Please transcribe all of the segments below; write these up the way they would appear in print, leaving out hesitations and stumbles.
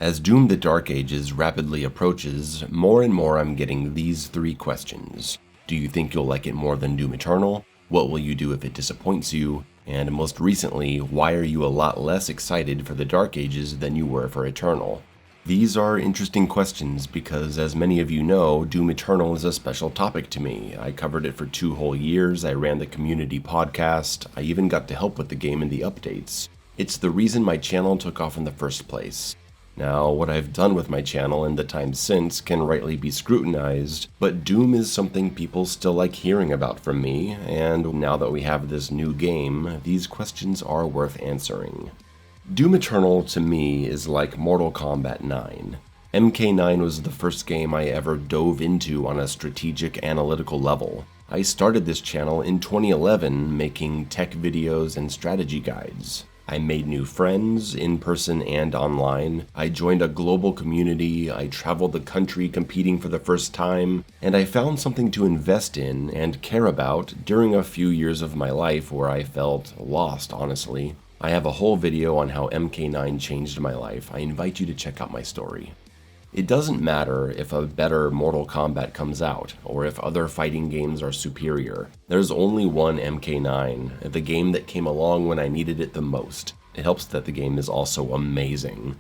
As Doom the Dark Ages rapidly approaches, more and more I'm getting these 3 questions. Do you think you'll like it more than Doom Eternal? What will you do if it disappoints you? And most recently, why are you a lot less excited for the Dark Ages than you were for Eternal? These are interesting questions because, as many of you know, Doom Eternal is a special topic to me. I covered it for 2 whole years, I ran the community podcast, I even got to help with the game and the updates. It's the reason my channel took off in the first place. Now, what I've done with my channel in the time since can rightly be scrutinized, but Doom is something people still like hearing about from me, and now that we have this new game, these questions are worth answering. Doom Eternal to me is like Mortal Kombat 9. MK9 was the first game I ever dove into on a strategic analytical level. I started this channel in 2011 making tech videos and strategy guides. I made new friends, in person and online, I joined a global community, I traveled the country competing for the first time, and I found something to invest in and care about during a few years of my life where I felt lost, honestly. I have a whole video on how MK9 changed my life. I invite you to check out my story. It doesn't matter if a better Mortal Kombat comes out, or if other fighting games are superior. There's only one MK9, the game that came along when I needed it the most. It helps that the game is also amazing.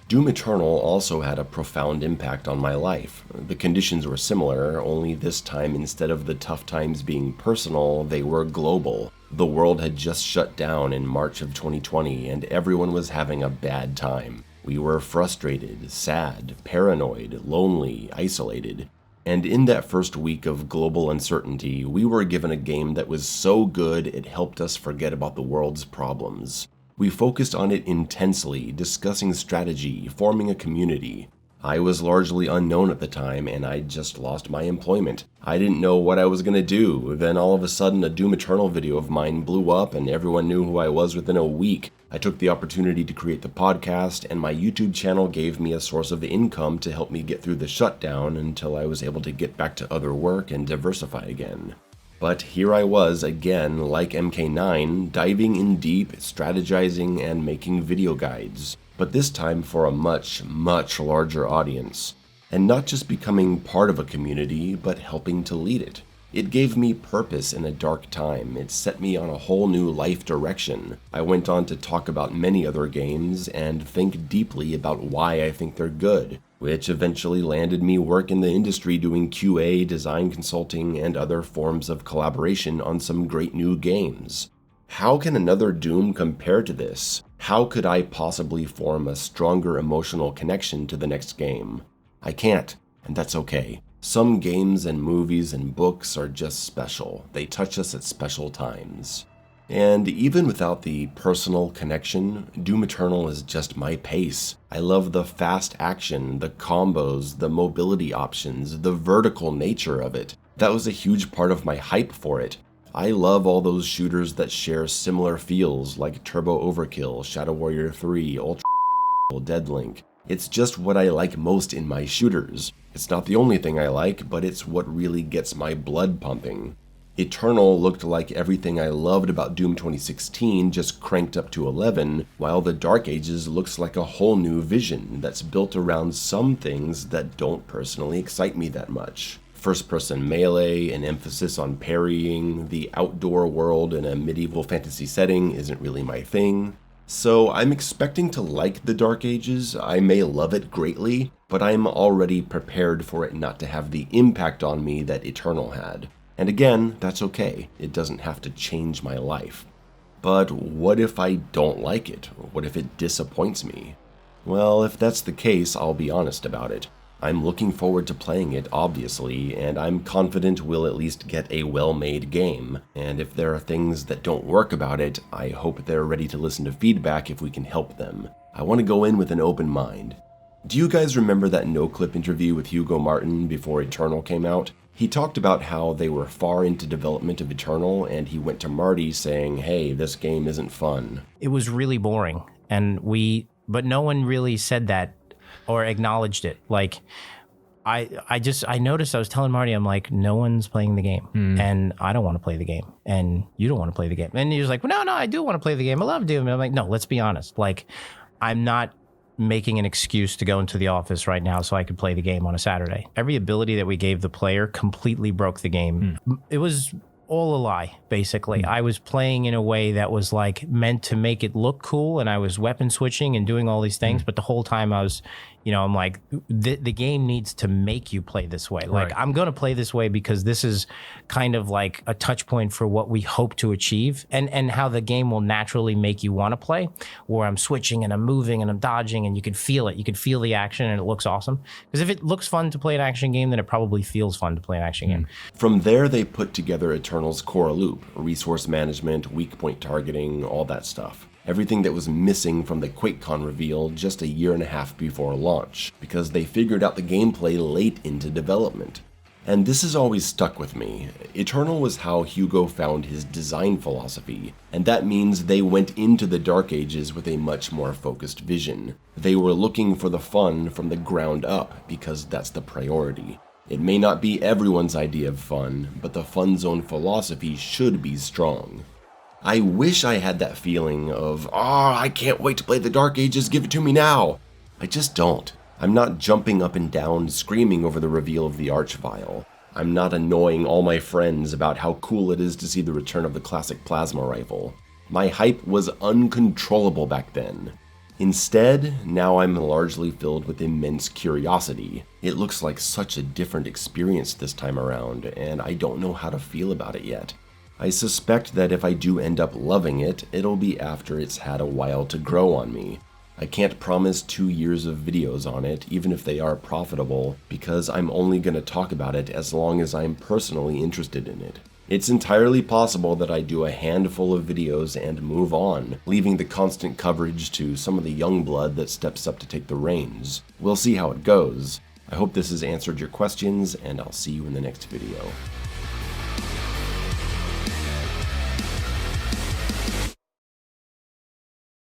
Doom Eternal also had a profound impact on my life. The conditions were similar, only this time instead of the tough times being personal, they were global. The world had just shut down in March of 2020, and everyone was having a bad time. We were frustrated, sad, paranoid, lonely, isolated. And in that first week of global uncertainty, we were given a game that was so good it helped us forget about the world's problems. We focused on it intensely, discussing strategy, forming a community. I was largely unknown at the time, and I'd just lost my employment. I didn't know what I was gonna do. Then all of a sudden, a Doom Eternal video of mine blew up, and everyone knew who I was within a week. I took the opportunity to create the podcast, and my YouTube channel gave me a source of income to help me get through the shutdown until I was able to get back to other work and diversify again. But here I was again, like MK9, diving in deep, strategizing, and making video guides. But this time for a much, much larger audience. And not just becoming part of a community, but helping to lead it. It gave me purpose in a dark time. It set me on a whole new life direction. I went on to talk about many other games and think deeply about why I think they're good, which eventually landed me work in the industry doing QA, design consulting, and other forms of collaboration on some great new games. How can another Doom compare to this? How could I possibly form a stronger emotional connection to the next game? I can't, and that's okay. Some games and movies and books are just special. They touch us at special times. And even without the personal connection, Doom Eternal is just my pace. I love the fast action, the combos, the mobility options, the vertical nature of it. That was a huge part of my hype for it. I love all those shooters that share similar feels like Turbo Overkill, Shadow Warrior 3, Ultra Deadlink. It's just what I like most in my shooters. It's not the only thing I like, but it's what really gets my blood pumping. Eternal looked like everything I loved about Doom 2016 just cranked up to 11, while the Dark Ages looks like a whole new vision that's built around some things that don't personally excite me that much. First-person melee, an emphasis on parrying, the outdoor world in a medieval fantasy setting isn't really my thing. So I'm expecting to like the Dark Ages. I may love it greatly, but I'm already prepared for it not to have the impact on me that Eternal had. And again, that's okay. It doesn't have to change my life. But what if I don't like it? What if it disappoints me? Well, if that's the case, I'll be honest about it. I'm looking forward to playing it, obviously, and I'm confident we'll at least get a well-made game. And if there are things that don't work about it, I hope they're ready to listen to feedback if we can help them. I want to go in with an open mind. Do you guys remember that no-clip interview with Hugo Martin before Eternal came out? He talked about how they were far into development of Eternal, and he went to Marty saying, hey, this game isn't fun. It was really boring, but no one really said that or acknowledged it. Like, I noticed, I was telling Marty, I'm like, no one's playing the game, and I don't want to play the game, and you don't want to play the game. And he was like, well, no, I do want to play the game. I love Doom. And I'm like, no, let's be honest. Like, I'm not making an excuse to go into the office right now so I could play the game on a Saturday. Every ability that we gave the player completely broke the game. It was all a lie, basically. I was playing in a way that was like meant to make it look cool, and I was weapon switching and doing all these things, but the whole time I was, I'm like, the game needs to make you play this way. Like, I'm going to play this way because this is kind of like a touch point for what we hope to achieve, and how the game will naturally make you want to play, where I'm switching and I'm moving and I'm dodging, and you can feel it. You can feel the action, and it looks awesome. Because if it looks fun to play an action game, then it probably feels fun to play an action game. From there, they put together Eternal's core loop, resource management, weak point targeting, all that stuff. Everything that was missing from the QuakeCon reveal just a year and a half before launch, because they figured out the gameplay late into development. And this has always stuck with me. Eternal was how Hugo found his design philosophy, and that means they went into the Dark Ages with a much more focused vision. They were looking for the fun from the ground up, because that's the priority. It may not be everyone's idea of fun, but the fun zone philosophy should be strong. I wish I had that feeling of, I can't wait to play the Dark Ages, give it to me now. I just don't. I'm not jumping up and down screaming over the reveal of the Archvile. I'm not annoying all my friends about how cool it is to see the return of the classic plasma rifle. My hype was uncontrollable back then. Instead, now I'm largely filled with immense curiosity. It looks like such a different experience this time around, and I don't know how to feel about it yet. I suspect that if I do end up loving it, it'll be after it's had a while to grow on me. I can't promise 2 years of videos on it, even if they are profitable, because I'm only going to talk about it as long as I'm personally interested in it. It's entirely possible that I do a handful of videos and move on, leaving the constant coverage to some of the young blood that steps up to take the reins. We'll see how it goes. I hope this has answered your questions, and I'll see you in the next video.